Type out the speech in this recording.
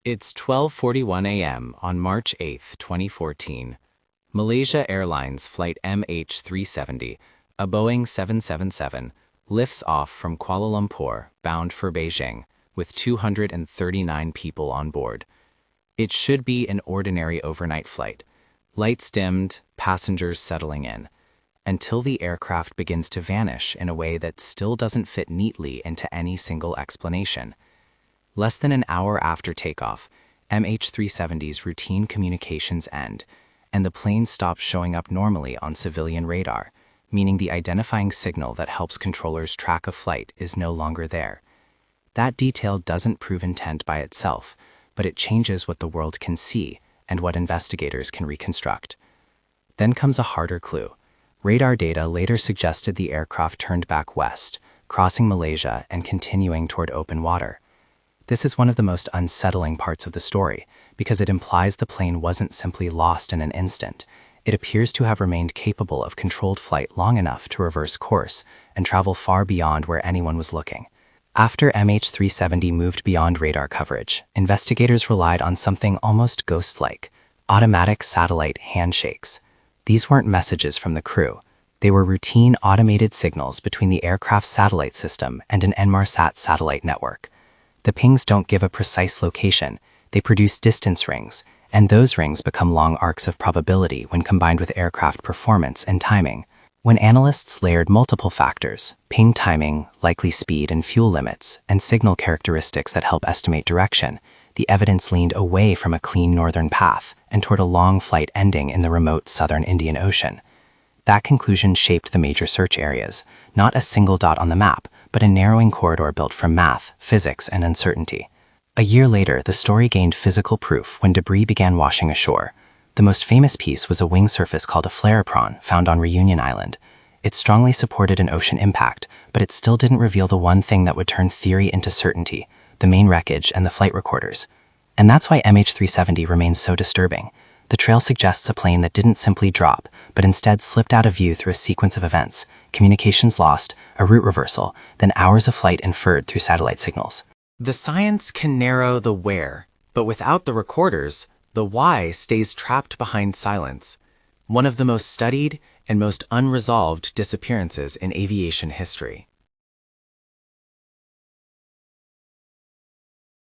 It's 12:41 a.m. on March 8, 2014. Malaysia Airlines Flight MH370, a Boeing 777, lifts off from Kuala Lumpur, bound for Beijing, with 239 people on board. It should be an ordinary overnight flight. Lights dimmed, passengers settling in, until the aircraft begins to vanish in a way that still doesn't fit neatly into any single explanation. Less than an hour after takeoff, MH370's routine communications end, and the plane stops showing up normally on civilian radar, meaning the identifying signal that helps controllers track a flight is no longer there. That detail doesn't prove intent by itself, but it changes what the world can see and what investigators can reconstruct. Then comes a harder clue. Radar data later suggested the aircraft turned back west, crossing Malaysia and continuing toward open water. This is one of the most unsettling parts of the story, because it implies the plane wasn't simply lost in an instant. It appears to have remained capable of controlled flight long enough to reverse course and travel far beyond where anyone was looking. After MH370 moved beyond radar coverage, investigators relied on something almost ghost-like: automatic satellite handshakes. These weren't messages from the crew. They were routine automated signals between the aircraft's satellite system and an Inmarsat satellite network. The pings don't give a precise location, they produce distance rings, and those rings become long arcs of probability when combined with aircraft performance and timing. When analysts layered multiple factors, ping timing, likely speed and fuel limits, and signal characteristics that help estimate direction, the evidence leaned away from a clean northern path and toward a long flight ending in the remote southern Indian Ocean. That conclusion shaped the major search areas, not a single dot on the map, but a narrowing corridor built from math, physics, and uncertainty. A year later, the story gained physical proof when debris began washing ashore. The most famous piece was a wing surface called a flareapron found on Reunion Island. It strongly supported an ocean impact, but it still didn't reveal the one thing that would turn theory into certainty: the main wreckage and the flight recorders. And that's why MH370 remains so disturbing. The trail suggests a plane that didn't simply drop, but instead slipped out of view through a sequence of events: communications lost, a route reversal, then hours of flight inferred through satellite signals. The science can narrow the where, but without the recorders, the why stays trapped behind silence. One of the most studied and most unresolved disappearances in aviation history.